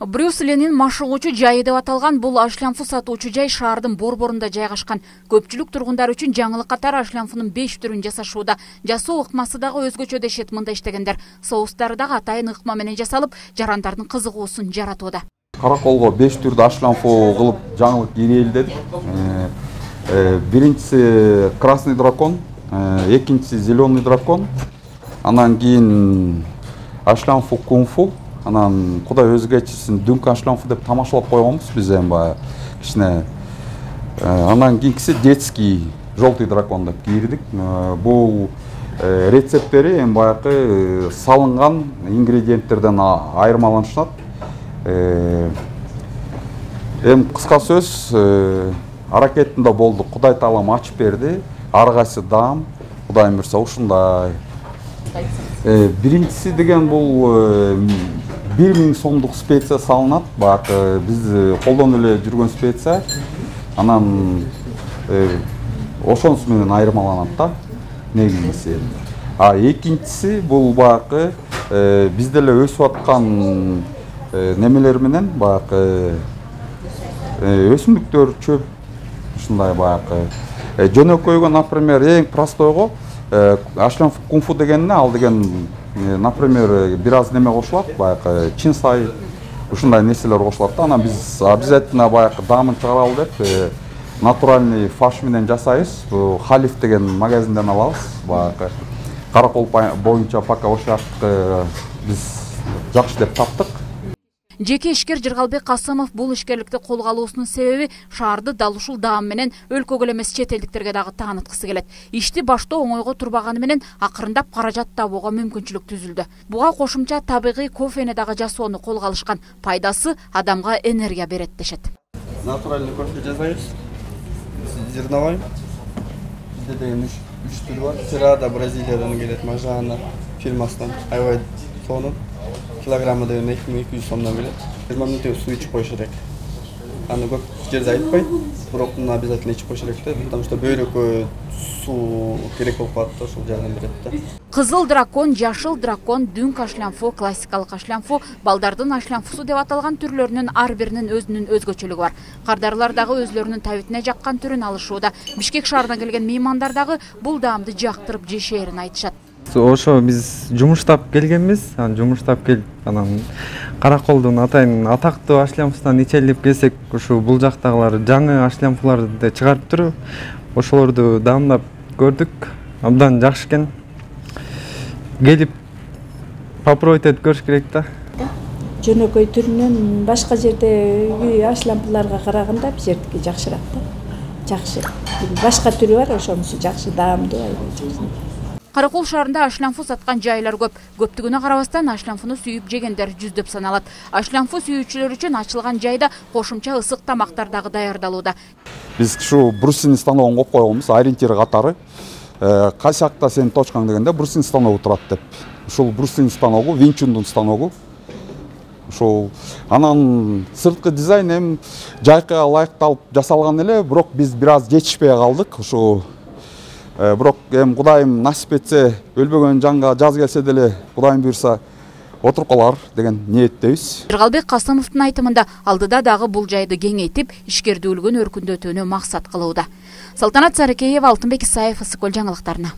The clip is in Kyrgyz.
Брюс Ленин машыгуучу жайы деп аталган бул ашлямфу сатуучу жай шаардын борборунда жайгашкан. Көпчүлүк тургундар үчүн жаңылык катары ашлямфунун 5 түрүн жасашууда. Жасоо ыкмасы дагы өзгөчө дешет мында иштегендер. Соустары дагы атайын ыкма менен жасалып, жарандардын кызыгуусун жаратууда. Караколго 5 түрдө ашлямфу кылып жаңылык ирээлдедик. Биринчиси красный дракон, экинчиси зеленый дракон, анан кийин ашлямфу кунг-фу. Анан Кудай өзгөчүсүн дүнкү ашлямфу деп тамашалап койгонбуз биз эми баягы кичине. Анан кийинкиси детский желтый дракон деп кийирдик. Бул рецепттери эми баягы салынган ингредиенттерден айырмаланышат. Эми кыска сөз аракетинде болдук. Кудай таалам ачып берди. Ар кайсы даам Кудай буйрса ушундай. Биринчиси деген бул 1000 сомдук специя салынат. Баягы биз колдонуп эле жүргөн специя. Анан ошонусу менен айырмаланат да негизгиси. Экинчиси бул баягы бизде эле өсүп аткан немелер менен баягы өсүмдүктөр, чөп ушундай баягы жөнөкөйгө, например, эң простойго ашлямфу кунг-фу дегенне ал деген, например, бир аз неме кошулат, баягы чинсай, ушундай нерселер кошулат да. Анан биз обязательно баягы даамын чыгаралы деп натуральный фарш менен жасайбыз. Бул Халиф деген магазинден алабыз. Баягы Каракол боюнча пока ошол биз жакшы деп таптык. Жеке ишкер Жыргалбек Касымов бул ишкерликти колго алуусунун себеби шаарды дал ушул даам менен өлкөгө эмес чет элдиктерге дагы тааныткысы келет. Ишти баштоо оңойго турбаганы менен акырындап каражат табууга мүмкүнчүлүк түзүлдү. Буга кошумча табигый кофени дагы жасоону колго алышкан. Пайдасы адамга энергия берет дешет. Натуральный кофе жасайбыз. Зерновой. Бизде деген 3 түрү бар. Сирада Бразилиядан келет, Мажана фирмасынан. Аябай сонун. Килограммы деген 2200 сомдон келет. 20 мүнөт суу ичип коюш керек. Аны көп жерде айтпайт, бирок муну обязательно ичип коюш керек да, потому что бөйрөккө суу керек болуп калат да, ошол жардам берет да. Кызыл дракон, жашыл дракон, дүнк ашлямфу, классикалык ашлямфу, балдардын ашлямфусу деп аталган түрлөрүнүн ар биринин өзүнүн өзгөчөлүгү бар. Кардарлар дагы өзлөрүнүн табитине жаккан түрүн алышууда. Бишкек шаарынан келген меймандар дагы бул даамды жактырып жешээрин айтышат. Ошо биз жумуштап келгенбиз, жумуштап келип анан Караколдун атайын атактуу ашлямфусунан ичели деп келсек, ушу бул жактагылар жаңы ашлямфуларды чыгарып туруп, ошолорду даамдап көрдүк. Абдан жакшы экен. Келип попробовать этип көрүш керек да. Жөнөкөй түрүнөн башка жердеги ашлямфуларга караганда бул жердики жакшыраак да. Жакшы. Башка түрү бар, ошонусу жакшы, даамдуу. Каракол шаарында ашлямфу саткан жайлар көп. Көптүгүнө карабастан ашлямфуну сүйүп жегендер жүздөп саналат. Ашлямфу сүйүүчүлөр үчүн ачылган жайда кошумча ысык тамактар дагы даярдалууда. Биз ушу брусилин станогун коюп койгонбуз, ориентир катары. Кайсы жакта сенин точкаң дегенде брусилин станогу турат деп. Ушул брусилин станогу, Винчундун станогу. Ушул анан сырткы дизайн эми жайкага ылайыкталып жасалган эле, бирок биз бир аз жетишпей калдык. Ушу бирок эми Кудайым насип этсе, өлбөгөн жанга жаз келсе деле Кудайым буйрса отуруп калар деген ниеттебиз. Жыргалбек Касымовдун айтымында алдыда дагы бул жайды кеңейтип, ишкердүүлүгүн өркүндөтүүнү максат кылууда. Салтанат Сарыкеева, Алтынбек Исаев, Ысыкөл жаңылыктарына.